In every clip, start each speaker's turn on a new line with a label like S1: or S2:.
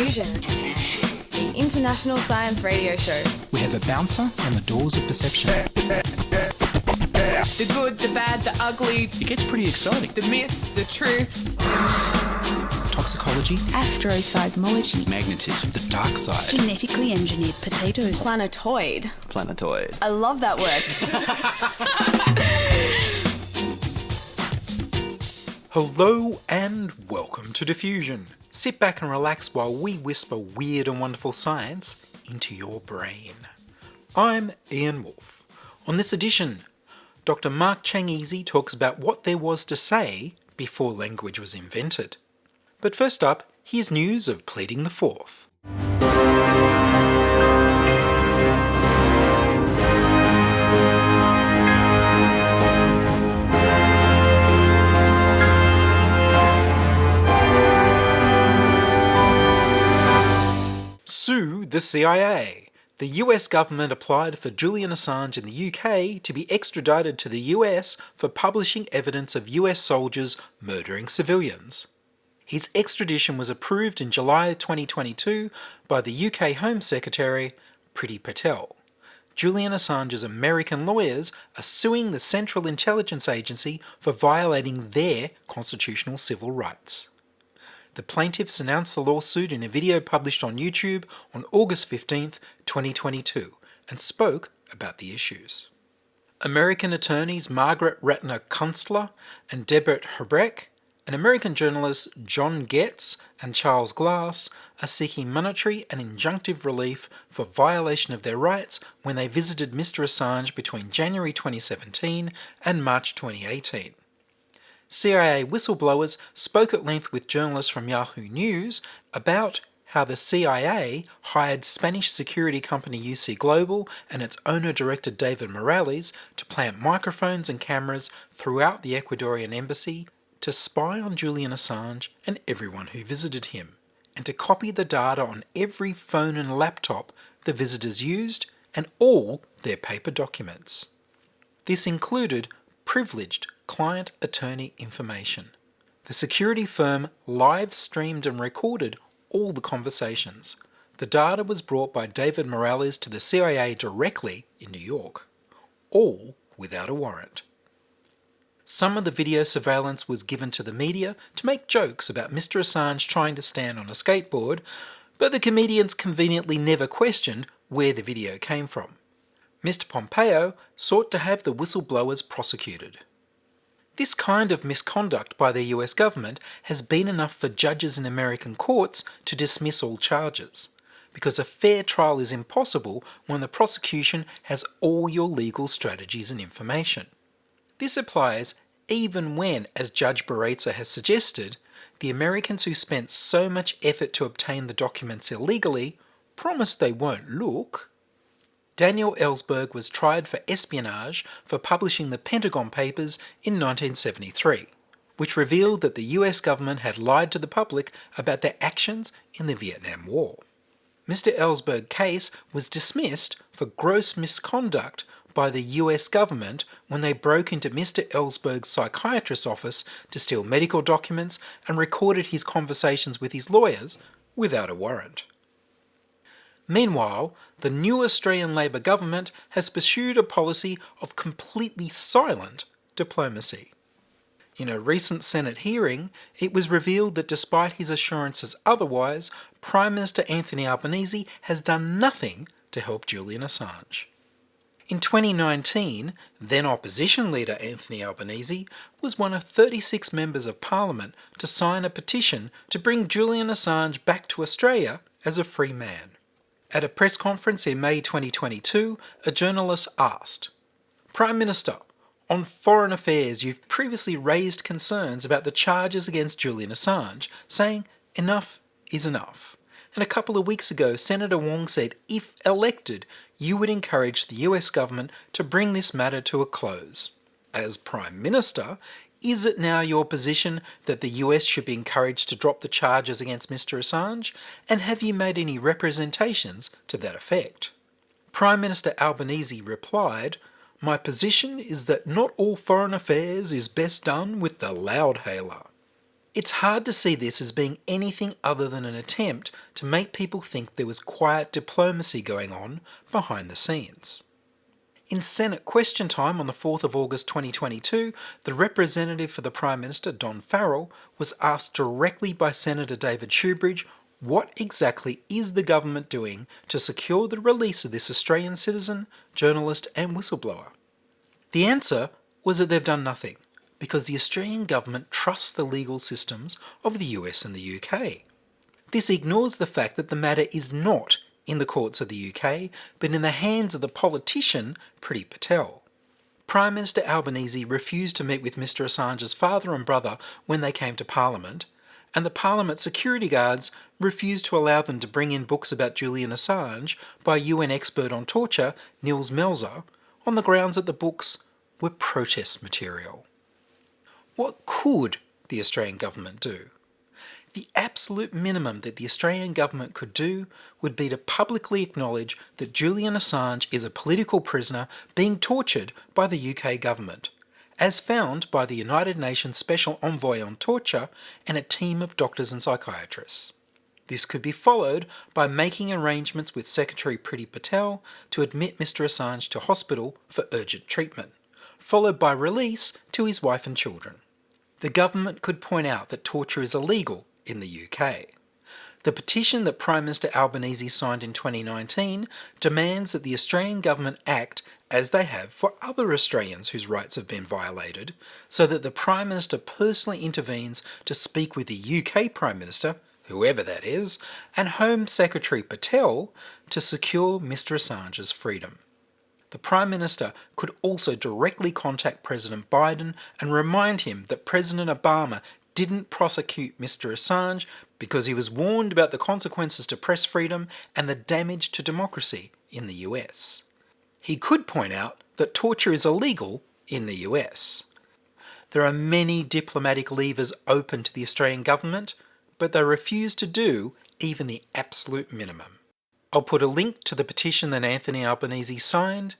S1: Diffusion, the international science radio show.
S2: We have a bouncer on the doors of perception.
S3: The good, the bad, the ugly.
S2: It gets pretty exciting.
S3: The myths, the truths.
S2: Toxicology.
S4: Astroseismology.
S2: Magnetism. The dark side.
S4: Genetically engineered potatoes.
S1: Planetoid.
S5: Planetoid.
S1: I love that word.
S6: Hello and welcome to Diffusion. Sit back and relax while we whisper weird and wonderful science into your brain. I'm Ian Woolf. On this edition, Dr. Mark Chanizi talks about what there was to say before language was invented. But first up, here's news of Pleading the Fourth. Sue the CIA. The US government applied for Julian Assange in the UK to be extradited to the US for publishing evidence of US soldiers murdering civilians. His extradition was approved in July 2022 by the UK Home Secretary, Priti Patel. Julian Assange's American lawyers are suing the Central Intelligence Agency for violating their constitutional civil rights. The plaintiffs announced the lawsuit in a video published on YouTube on August 15, 2022, and spoke about the issues. American attorneys Margaret Ratner Kunstler and Debert Hebrecht, and American journalists John Getz and Charles Glass are seeking monetary and injunctive relief for violation of their rights when they visited Mr. Assange between January 2017 and March 2018. CIA whistleblowers spoke at length with journalists from Yahoo News about how the CIA hired Spanish security company UC Global and its owner-director David Morales to plant microphones and cameras throughout the Ecuadorian embassy to spy on Julian Assange and everyone who visited him, and to copy the data on every phone and laptop the visitors used and all their paper documents. This included privileged client-attorney information. The security firm live-streamed and recorded all the conversations. The data was brought by David Morales to the CIA directly in New York, all without a warrant. Some of the video surveillance was given to the media to make jokes about Mr. Assange trying to stand on a skateboard, but the comedians conveniently never questioned where the video came from. Mr. Pompeo sought to have the whistleblowers prosecuted. This kind of misconduct by the US government has been enough for judges in American courts to dismiss all charges, because a fair trial is impossible when the prosecution has all your legal strategies and information. This applies even when, as Judge Baretza has suggested, the Americans who spent so much effort to obtain the documents illegally promised they won't look. Daniel Ellsberg was tried for espionage for publishing the Pentagon Papers in 1973, which revealed that the US government had lied to the public about their actions in the Vietnam War. Mr. Ellsberg's case was dismissed for gross misconduct by the US government when they broke into Mr. Ellsberg's psychiatrist's office to steal medical documents and recorded his conversations with his lawyers without a warrant. Meanwhile, the new Australian Labor government has pursued a policy of completely silent diplomacy. In a recent Senate hearing, it was revealed that despite his assurances otherwise, Prime Minister Anthony Albanese has done nothing to help Julian Assange. In 2019, then opposition leader Anthony Albanese was one of 36 members of Parliament to sign a petition to bring Julian Assange back to Australia as a free man. At a press conference in May 2022, a journalist asked, "Prime Minister, on foreign affairs you've previously raised concerns about the charges against Julian Assange, saying enough is enough. And a couple of weeks ago, Senator Wong said if elected, you would encourage the US government to bring this matter to a close. As Prime Minister, is it now your position that the US should be encouraged to drop the charges against Mr. Assange? And have you made any representations to that effect?" Prime Minister Albanese replied, "My position is that not all foreign affairs is best done with the loudhailer." It's hard to see this as being anything other than an attempt to make people think there was quiet diplomacy going on behind the scenes. In Senate question time on the 4th of August 2022, the representative for the Prime Minister, Don Farrell, was asked directly by Senator David Shoebridge what exactly is the government doing to secure the release of this Australian citizen, journalist and whistleblower. The answer was that they've done nothing, because the Australian government trusts the legal systems of the US and the UK. This ignores the fact that the matter is not in the courts of the UK, but in the hands of the politician Priti Patel. Prime Minister Albanese refused to meet with Mr Assange's father and brother when they came to Parliament, and the Parliament security guards refused to allow them to bring in books about Julian Assange by UN expert on torture Nils Melzer on the grounds that the books were protest material. What could the Australian government do? The absolute minimum that the Australian government could do would be to publicly acknowledge that Julian Assange is a political prisoner being tortured by the UK government, as found by the United Nations Special Envoy on Torture and a team of doctors and psychiatrists. This could be followed by making arrangements with Secretary Priti Patel to admit Mr Assange to hospital for urgent treatment, followed by release to his wife and children. The government could point out that torture is illegal in the UK. The petition that Prime Minister Albanese signed in 2019 demands that the Australian government act as they have for other Australians whose rights have been violated, so that the Prime Minister personally intervenes to speak with the UK Prime Minister, whoever that is, and Home Secretary Patel to secure Mr Assange's freedom. The Prime Minister could also directly contact President Biden and remind him that President Obama didn't prosecute Mr Assange because he was warned about the consequences to press freedom and the damage to democracy in the US. He could point out that torture is illegal in the US. There are many diplomatic levers open to the Australian government, but they refuse to do even the absolute minimum. I'll put a link to the petition that Anthony Albanese signed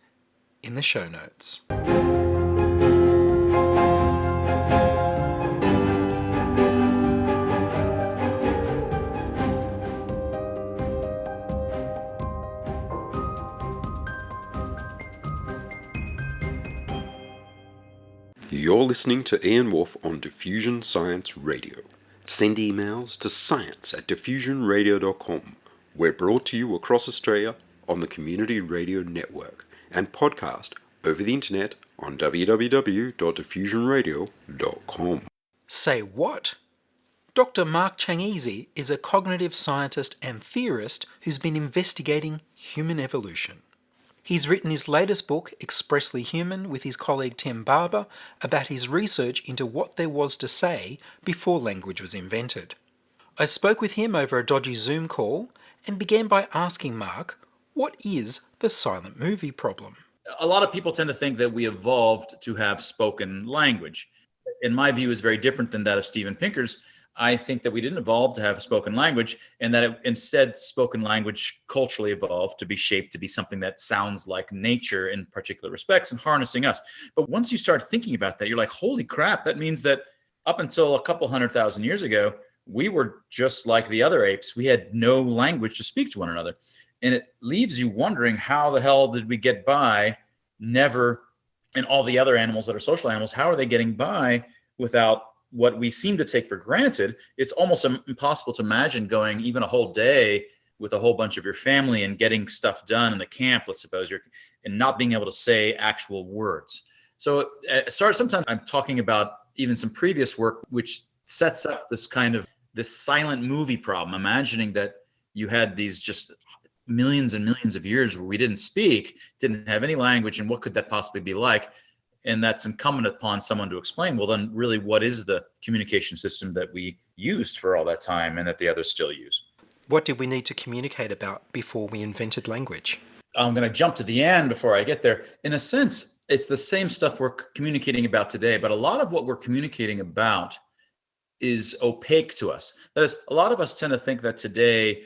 S6: in the show notes.
S5: You're listening to Ian Woolf on Diffusion Science Radio. Send emails to science@diffusionradio.com. We're brought to you across Australia on the Community Radio Network and podcast over the internet on www.diffusionradio.com.
S6: Say what? Dr. Mark Chanizi is a cognitive scientist and theorist who's been investigating human evolution. He's written his latest book, Expressly Human, with his colleague Tim Barber, about his research into what there was to say before language was invented. I spoke with him over a dodgy Zoom call and began by asking Mark, what is the silent movie problem?
S7: A lot of people tend to think that we evolved to have spoken language. In my view, is very different than that of Steven Pinker's. I think that we didn't evolve to have spoken language, and that instead spoken language culturally evolved to be shaped to be something that sounds like nature in particular respects and harnessing us. But once you start thinking about that, you're like, holy crap, that means that up until a couple 100,000 years ago, we were just like the other apes. We had no language to speak to one another. And it leaves you wondering, how the hell did we get by? Never, and all the other animals that are social animals, how are they getting by without what we seem to take for granted? It's almost impossible to imagine going even a whole day with a whole bunch of your family and getting stuff done in the camp, let's suppose, and not being able to say actual words. So sometimes I'm talking about even some previous work which sets up this silent movie problem, imagining that you had these just millions and millions of years where we didn't speak, didn't have any language, and what could that possibly be like? And that's incumbent upon someone to explain, well, then really what is the communication system that we used for all that time and that the others still use?
S6: What did we need to communicate about before we invented language?
S7: I'm going to jump to the end before I get there. In a sense, it's the same stuff we're communicating about today, but a lot of what we're communicating about is opaque to us. That is, a lot of us tend to think that today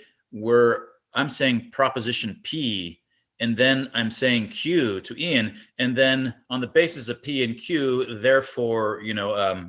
S7: I'm saying proposition P, and then I'm saying Q to Ian, and then on the basis of P and Q, therefore,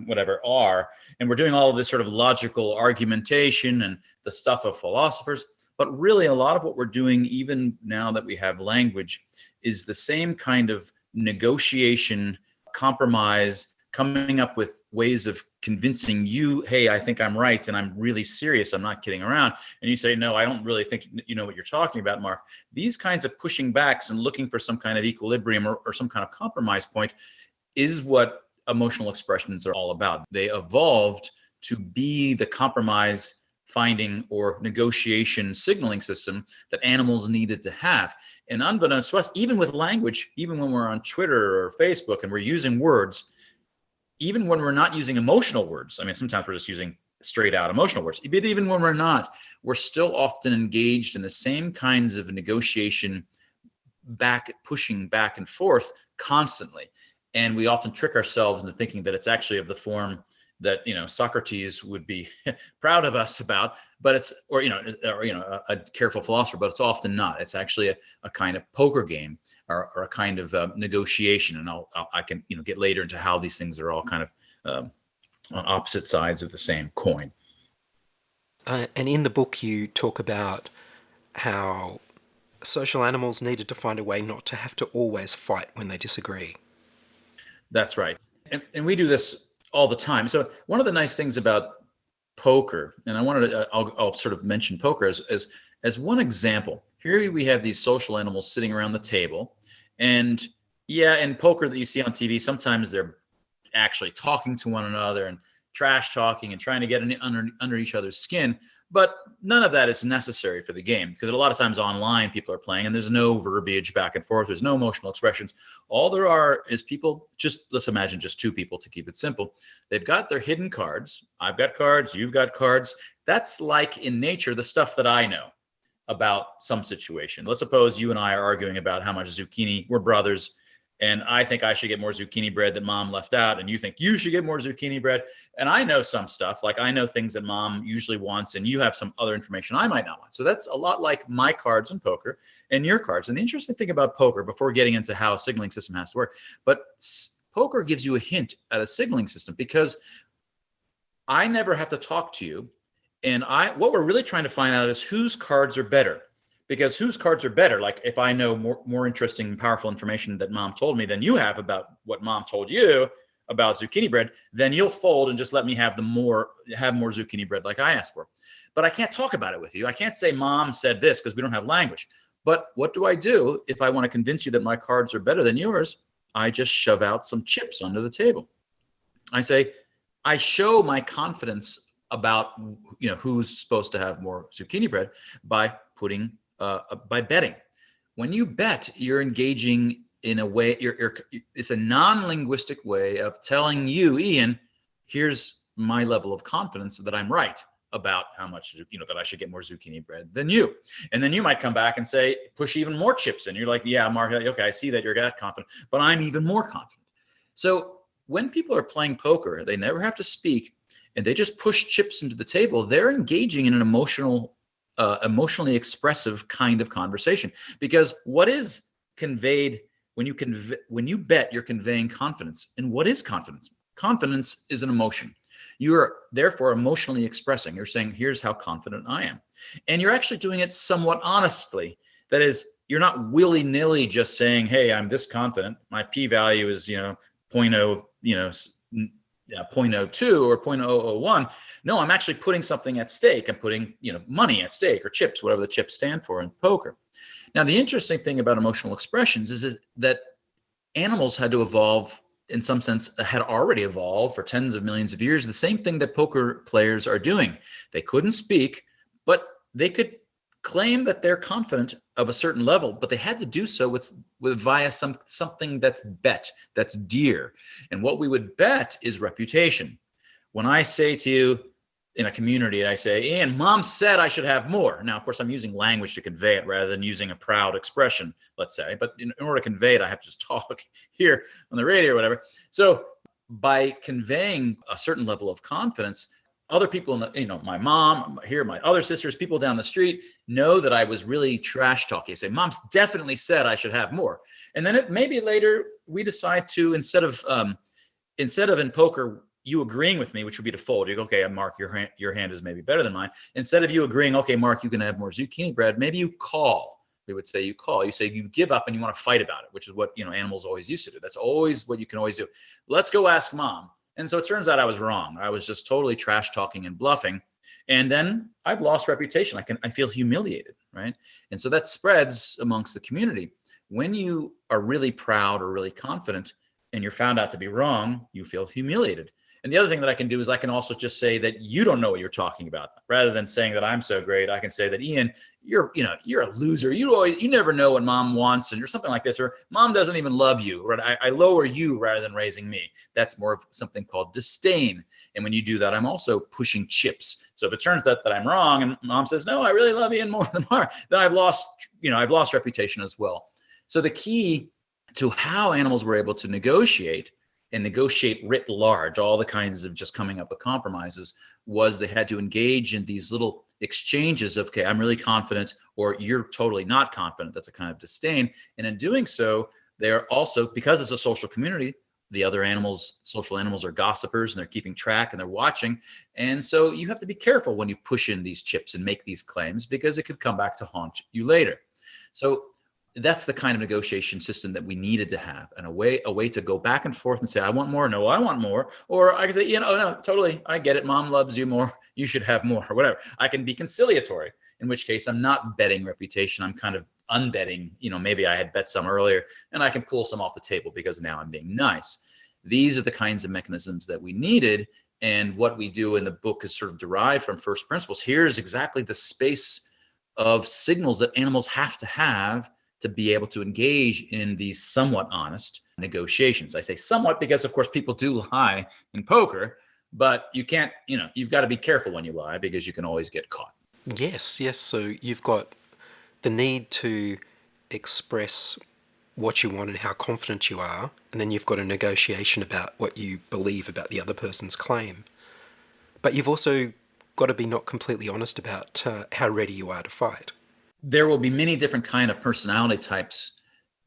S7: whatever R, and we're doing all of this sort of logical argumentation and the stuff of philosophers. But really, a lot of what we're doing, even now that we have language, is the same kind of negotiation, compromise, coming up with ways of convincing you, hey, I think I'm right, and I'm really serious, I'm not kidding around. And you say, no, I don't really think you know what you're talking about, Mark. These kinds of pushing backs and looking for some kind of equilibrium or some kind of compromise point is what emotional expressions are all about. They evolved to be the compromise finding or negotiation signaling system that animals needed to have. And unbeknownst to us, even with language, even when we're on Twitter or Facebook and we're using words, even when we're not using emotional words, I mean, sometimes we're just using straight out emotional words, but even when we're not, we're still often engaged in the same kinds of negotiation, pushing back and forth constantly. And we often trick ourselves into thinking that it's actually of the form that, Socrates would be proud of us about, but it's, or a careful philosopher, but it's often not. It's actually a kind of poker game or a kind of negotiation. And I can get later into how these things are all kind of on opposite sides of the same coin.
S6: And in the book, you talk about how social animals needed to find a way not to have to always fight when they disagree.
S7: That's right. And we do this all the time. So one of the nice things about poker, and I wanted to, I'll sort of mention poker as one example. Here we have these social animals sitting around the table, and in poker that you see on TV, sometimes they're actually talking to one another and trash talking and trying to get under each other's skin. But none of that is necessary for the game, because a lot of times online people are playing and there's no verbiage back and forth. There's no emotional expressions. All there are is people, let's imagine just two people to keep it simple. They've got their hidden cards. I've got cards. You've got cards. That's like in nature, the stuff that I know about some situation. Let's suppose you and I are arguing about how much zucchini, we're brothers, and I think I should get more zucchini bread that mom left out, and you think you should get more zucchini bread. And I know some stuff, like I know things that mom usually wants, and you have some other information I might not want. So that's a lot like my cards in poker and your cards. And the interesting thing about poker, before getting into how a signaling system has to work, but poker gives you a hint at a signaling system, because I never have to talk to you. And what we're really trying to find out is whose cards are better. Because whose cards are better? Like if I know more interesting and powerful information that mom told me than you have about what mom told you about zucchini bread, then you'll fold and just let me have more zucchini bread like I asked for. But I can't talk about it with you. I can't say mom said this because we don't have language. But what do I do if I want to convince you that my cards are better than yours? I just shove out some chips under the table. I show my confidence about who's supposed to have more zucchini bread by betting. When you bet, you're engaging in a way, it's a non-linguistic way of telling you, Ian, here's my level of confidence that I'm right about how much, that I should get more zucchini bread than you. And then you might come back and say, push even more chips in. You're like, yeah, Mark, okay, I see that you're that confident, but I'm even more confident. So when people are playing poker, they never have to speak and they just push chips into the table. They're engaging in an emotionally expressive kind of conversation, because what is conveyed when you bet, you're conveying confidence. And what is confidence? Confidence is an emotion. You're therefore emotionally expressing. You're saying, here's how confident I am. And you're actually doing it somewhat honestly. That is, you're not willy-nilly just saying, hey, I'm this confident. My p-value is, 0.02 or 0.001. No, I'm actually putting something at stake. I'm putting, money at stake, or chips, whatever the chips stand for in poker. Now, the interesting thing about emotional expressions is that animals had to evolve, in some sense, had already evolved for tens of millions of years. The same thing that poker players are doing. They couldn't speak, but they could claim that they're confident of a certain level, but they had to do so with via something that's bet, that's dear. And what we would bet is reputation. When I say to you in a community, I say, Ian, mom said I should have more. Now, of course, I'm using language to convey it rather than using a proud expression, let's say. But in order to convey it, I have to just talk here on the radio or whatever. So by conveying a certain level of confidence, other people in the, my mom here, my other sisters, people down the street know that I was really trash talking. I say, Mom's definitely said I should have more. And then maybe later we decide to, instead of in poker, you agreeing with me, which would be to fold. You go, okay, Mark, your hand is maybe better than mine. Instead of you agreeing, okay, Mark, you can have more zucchini bread, maybe you call. We would say you call. You say you give up and you want to fight about it, which is what animals always used to do. That's always what you can always do. Let's go ask Mom. And so it turns out I was wrong. I was just totally trash talking and bluffing. And then I've lost reputation. I feel humiliated, right? And so that spreads amongst the community. When you are really proud or really confident and you're found out to be wrong, you feel humiliated. And the other thing that I can do is I can also just say that you don't know what you're talking about. Rather than saying that I'm so great, I can say that, Ian, you're a loser. You never know what Mom wants, and you're something like this, or Mom doesn't even love you. Right? I lower you rather than raising me. That's more of something called disdain. And when you do that, I'm also pushing chips. So if it turns out that I'm wrong, and Mom says, no, I really love Ian more than Mark, then I've lost reputation as well. So the key to how animals were able to negotiate writ large, all the kinds of just coming up with compromises, was they had to engage in these little exchanges of, okay, I'm really confident, or you're totally not confident. That's a kind of disdain. And in doing so, they're also, because it's a social community, the other social animals are gossipers, and they're keeping track and they're watching. And so you have to be careful when you push in these chips and make these claims, because it could come back to haunt you later. So that's the kind of negotiation system that we needed to have, and a way to go back and forth and say, I want more. No, I want more. Or I can say, no, totally. I get it. Mom loves you more. You should have more, or whatever. I can be conciliatory, in which case I'm not betting reputation. I'm kind of unbetting, maybe I had bet some earlier and I can pull some off the table because now I'm being nice. These are the kinds of mechanisms that we needed. And what we do in the book is sort of derived from first principles. Here's exactly the space of signals that animals have to be able to engage in these somewhat honest negotiations. I say somewhat because, of course, people do lie in poker, but you can't, you've got to be careful when you lie, because you can always get caught.
S6: Yes. So you've got the need to express what you want and how confident you are, and then you've got a negotiation about what you believe about the other person's claim. But you've also got to be not completely honest about how ready you are to fight.
S7: There will be many different kind of personality types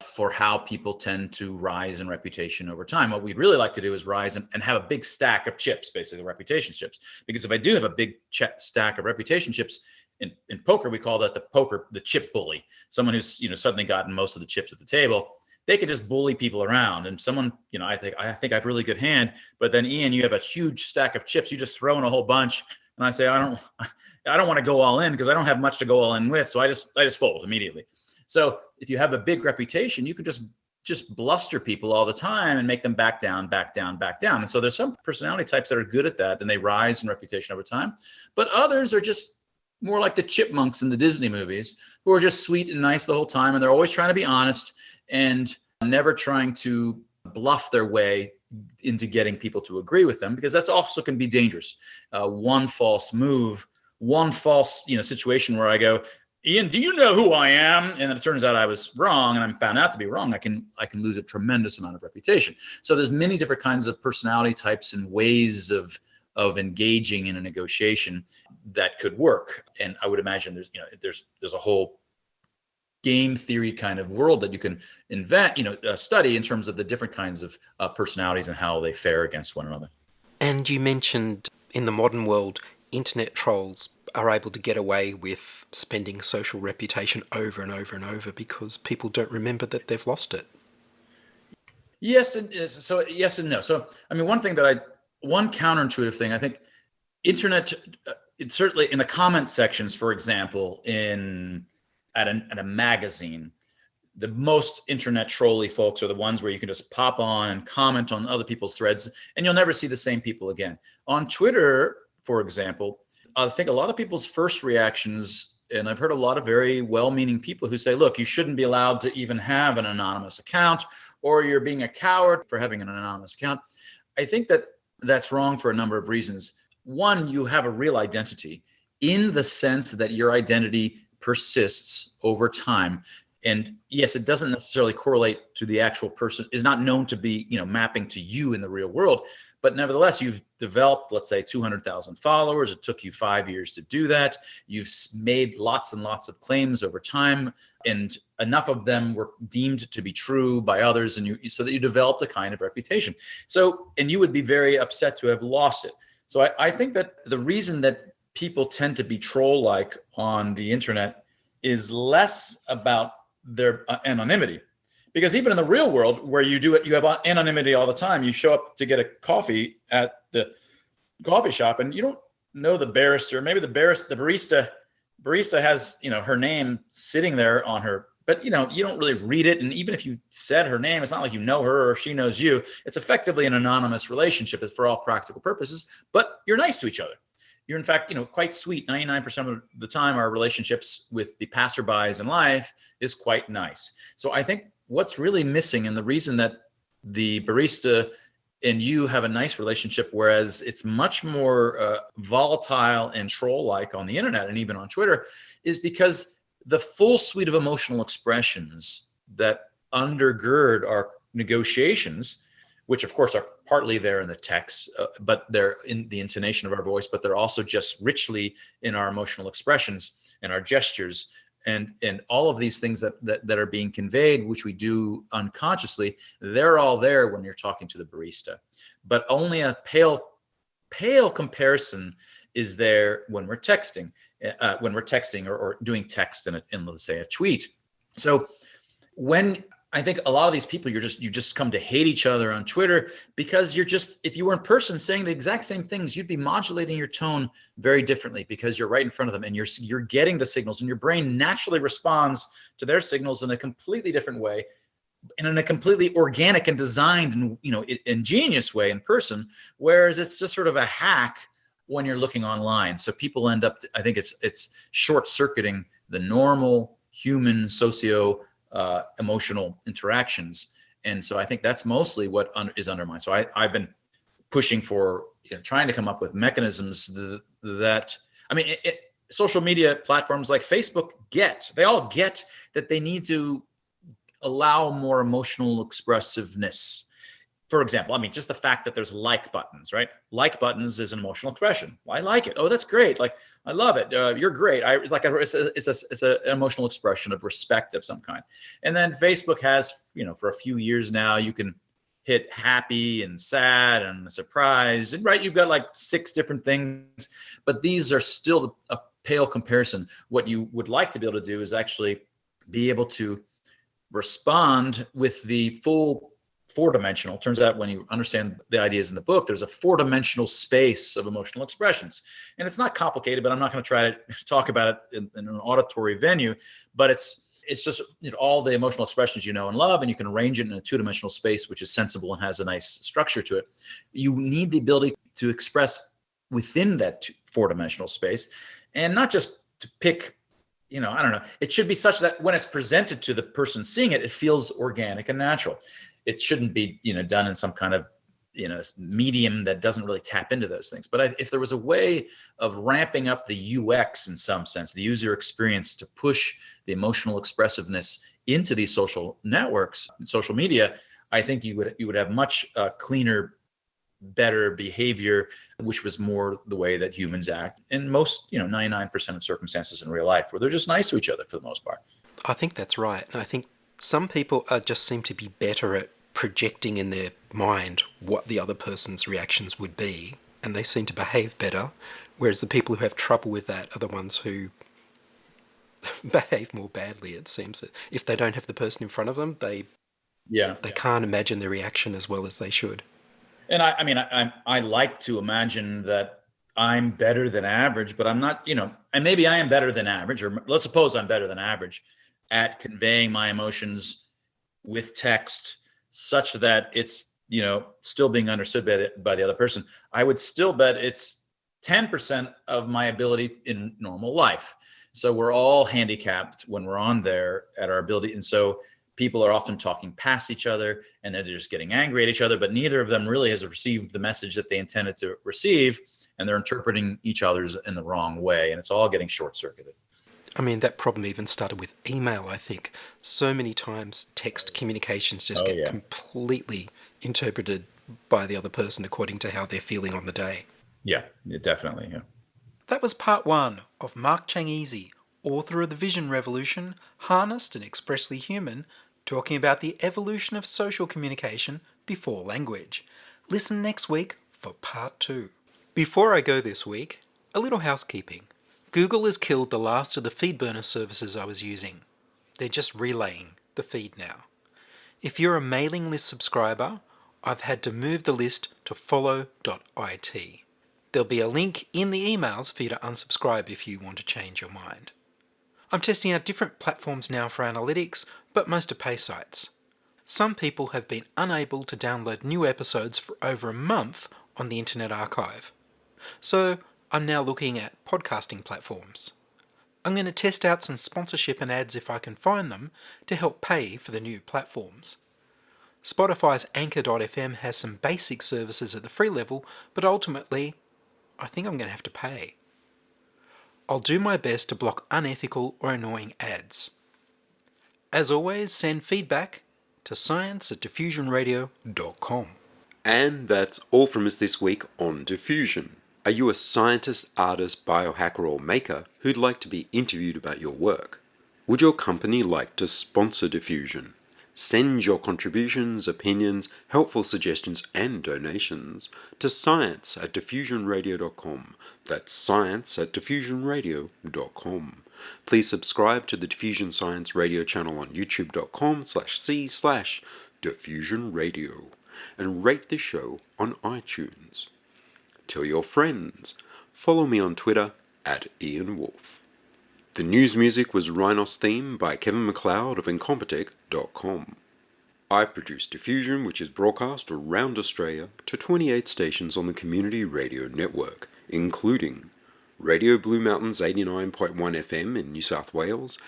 S7: for how people tend to rise in reputation over time. What we'd really like to do is rise and have a big stack of chips, basically reputation chips. Because if I do have a big stack of reputation chips, in poker, we call that the chip bully. Someone who's suddenly gotten most of the chips at the table. They could just bully people around. And someone, I think I have a really good hand, but then Ian, you have a huge stack of chips. You just throw in a whole bunch. And I say, I don't want to go all in because I don't have much to go all in with. So I just fold immediately. So if you have a big reputation, you can just bluster people all the time and make them back down, back down, back down. And so there's some personality types that are good at that, and they rise in reputation over time. But others are just more like the chipmunks in the Disney movies, who are just sweet and nice the whole time. And they're always trying to be honest and never trying to bluff their way into getting people to agree with them, because that's also can be dangerous. One false move, one false situation where I go, Ian, do you know who I am? And it turns out I was wrong, and I'm found out to be wrong. I can lose a tremendous amount of reputation. So there's many different kinds of personality types and ways of engaging in a negotiation that could work. And I would imagine there's a whole game theory kind of world that you can invent, study in terms of the different kinds of personalities and how they fare against one another.
S6: And you mentioned in the modern world, internet trolls are able to get away with spending social reputation over and over and over because people don't remember that they've lost it.
S7: Yes, and so yes and no. So I mean, one counterintuitive thing, I think internet, it's certainly in the comment sections, for example, at a magazine, the most internet trolly folks are the ones where you can just pop on and comment on other people's threads, and you'll never see the same people again. On Twitter, for example, I think a lot of people's first reactions, and I've heard a lot of very well-meaning people who say, look, you shouldn't be allowed to even have an anonymous account, or you're being a coward for having an anonymous account. I think that that's wrong for a number of reasons. One, you have a real identity in the sense that your identity persists over time. And yes, it doesn't necessarily correlate to the actual person, is not known to be, mapping to you in the real world, But nevertheless, you've developed, let's say, 200,000 followers. It took you 5 years to do that. You've made lots and lots of claims over time, and enough of them were deemed to be true by others, and so that you developed a kind of reputation. So, and you would be very upset to have lost it. So I think that the reason that people tend to be troll-like on the internet is less about their anonymity. Because even in the real world, where you do it, you have anonymity all the time. You show up to get a coffee at the coffee shop, and you don't know the barrister. Maybe the barista has, her name sitting there on her, but you don't really read it. And even if you said her name, it's not like you know her or she knows you. It's effectively an anonymous relationship for all practical purposes. But you're nice to each other. You're in fact, quite sweet. 99% of the time, our relationships with the passerbys in life is quite nice. So I think what's really missing, and the reason that the barista and you have a nice relationship, whereas it's much more volatile and troll-like on the internet and even on Twitter, is because the full suite of emotional expressions that undergird our negotiations, which of course are partly there in the text, but they're in the intonation of our voice, but they're also just richly in our emotional expressions and our gestures, and all of these things that are being conveyed, which we do unconsciously, they're all there when you're talking to the barista. But only a pale comparison is there when we're texting, or doing text in let's say a tweet. So when I think a lot of these people, you just come to hate each other on Twitter because if you were in person saying the exact same things, you'd be modulating your tone very differently because you're right in front of them and you're getting the signals, and your brain naturally responds to their signals in a completely different way, and in a completely organic and designed and ingenious way in person, whereas it's just sort of a hack when you're looking online. So people end up, I think it's short-circuiting the normal human emotional interactions. And so I think that's mostly what is undermined. So I've been pushing for, trying to come up with mechanisms that social media platforms like Facebook they all get that they need to allow more emotional expressiveness. For example, just the fact that there's like buttons, right? Like buttons is an emotional expression. Well, I like it. Oh, that's great. Like, I love it. You're great. It's an emotional expression of respect of some kind. And then Facebook has, for a few years now, you can hit happy and sad and surprised, and right, you've got like 6 different things, but these are still a pale comparison. What you would like to be able to do is actually be able to respond with the full 4-dimensional. Turns out when you understand the ideas in the book, there's a 4-dimensional space of emotional expressions. And it's not complicated, but I'm not going to try to talk about it in an auditory venue, but it's just all the emotional expressions you know and love, and you can arrange it in a 2-dimensional space, which is sensible and has a nice structure to it. You need the ability to express within that 4-dimensional space, and not just to pick, I don't know. It should be such that when it's presented to the person seeing it, it feels organic and natural. It shouldn't be, done in some kind of, medium that doesn't really tap into those things. But if there was a way of ramping up the UX in some sense, the user experience, to push the emotional expressiveness into these social networks, social media, I think you would have much cleaner, better behavior, which was more the way that humans act in most, 99% of circumstances in real life, where they're just nice to each other for the most part.
S6: I think that's right. And I think some people just seem to be better at projecting in their mind what the other person's reactions would be, and they seem to behave better, whereas the people who have trouble with that are the ones who behave more badly, it seems. That if they don't have the person in front of them, they can't imagine their reaction as well as they should.
S7: And I like to imagine that I'm better than average, but I'm not, and maybe I am better than average, or let's suppose I'm better than average at conveying my emotions with text such that it's, still being understood by the other person. I would still bet it's 10% of my ability in normal life. So we're all handicapped when we're on there at our ability. And so people are often talking past each other, and they're just getting angry at each other, but neither of them really has received the message that they intended to receive, and they're interpreting each other's in the wrong way, and it's all getting short-circuited.
S6: That problem even started with email, I think. So many times text communications just get completely interpreted by the other person according to how they're feeling on the day.
S7: Yeah, definitely. Yeah.
S6: That was part 1 of Mark Chanizi, author of The Vision Revolution, Harnessed and Expressly Human, talking about the evolution of social communication before language. Listen next week for part 2. Before I go this week, a little housekeeping. Google has killed the last of the FeedBurner services I was using. They're just relaying the feed now. If you're a mailing list subscriber, I've had to move the list to follow.it. There'll be a link in the emails for you to unsubscribe if you want to change your mind. I'm testing out different platforms now for analytics, but most are pay sites. Some people have been unable to download new episodes for over a month on the Internet Archive. So I'm now looking at podcasting platforms. I'm going to test out some sponsorship and ads if I can find them to help pay for the new platforms. Spotify's Anchor.fm has some basic services at the free level, but ultimately, I think I'm going to have to pay. I'll do my best to block unethical or annoying ads. As always, send feedback to science@diffusionradio.com.
S5: And that's all from us this week on Diffusion. Are you a scientist, artist, biohacker, or maker who'd like to be interviewed about your work? Would your company like to sponsor Diffusion? Send your contributions, opinions, helpful suggestions, and donations to science@diffusionradio.com. That's science@diffusionradio.com. Please subscribe to the Diffusion Science Radio channel on youtube.com/c/diffusionradio and rate the show on iTunes. Tell your friends. Follow me on Twitter @Ian Woolf. The news music was Rhinos Theme by Kevin MacLeod of Incompetech.com. I produce Diffusion, which is broadcast around Australia to 28 stations on the Community Radio Network, including Radio Blue Mountains 89.1 FM in New South Wales,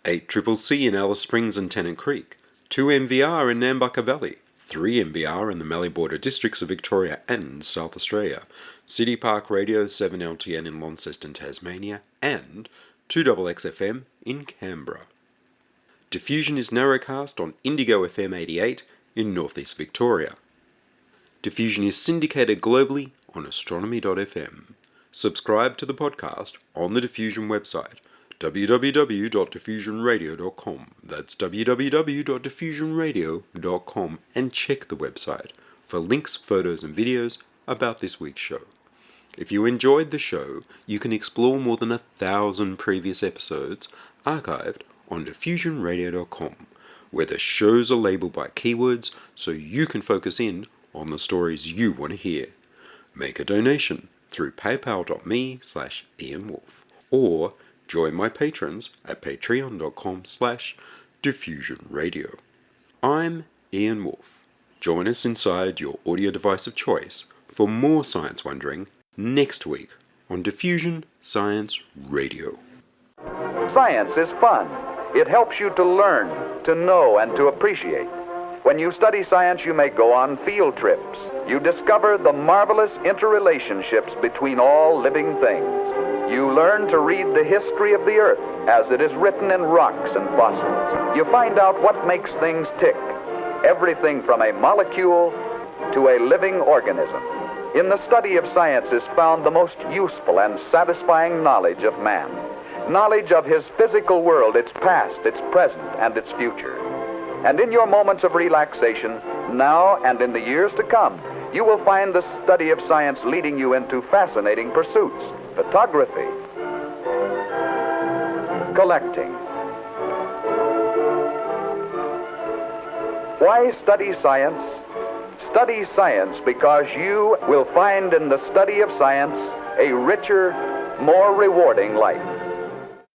S5: 8CCC in Alice Springs and Tennant Creek, 2 MVR in Nambucca Valley, 3 MBR in the Mallee Border districts of Victoria and South Australia, City Park Radio 7LTN in Launceston, Tasmania, and 2XXFM in Canberra. Diffusion is narrowcast on Indigo FM 88 in northeast Victoria. Diffusion is syndicated globally on astronomy.fm. Subscribe to the podcast on the Diffusion website, www.diffusionradio.com. That's www.diffusionradio.com, and check the website for links, photos, and videos about this week's show. If you enjoyed the show, you can explore more than 1,000 previous episodes archived on diffusionradio.com, where the shows are labeled by keywords so you can focus in on the stories you want to hear. Make a donation through paypal.me/IanWolf, or join my patrons at patreon.com/diffusionradio. I'm Ian Woolf. Join us inside your audio device of choice for more science wondering next week on Diffusion Science Radio.
S8: Science is fun. It helps you to learn, to know, and to appreciate. When you study science, you may go on field trips. You discover the marvelous interrelationships between all living things. You learn to read the history of the Earth as it is written in rocks and fossils. You find out what makes things tick, everything from a molecule to a living organism. In the study of science is found the most useful and satisfying knowledge of man. Knowledge of his physical world, its past, its present, and its future. And in your moments of relaxation, now and in the years to come, you will find the study of science leading you into fascinating pursuits. Photography, collecting. Why study science? Study science because you will find in the study of science a richer, more rewarding life.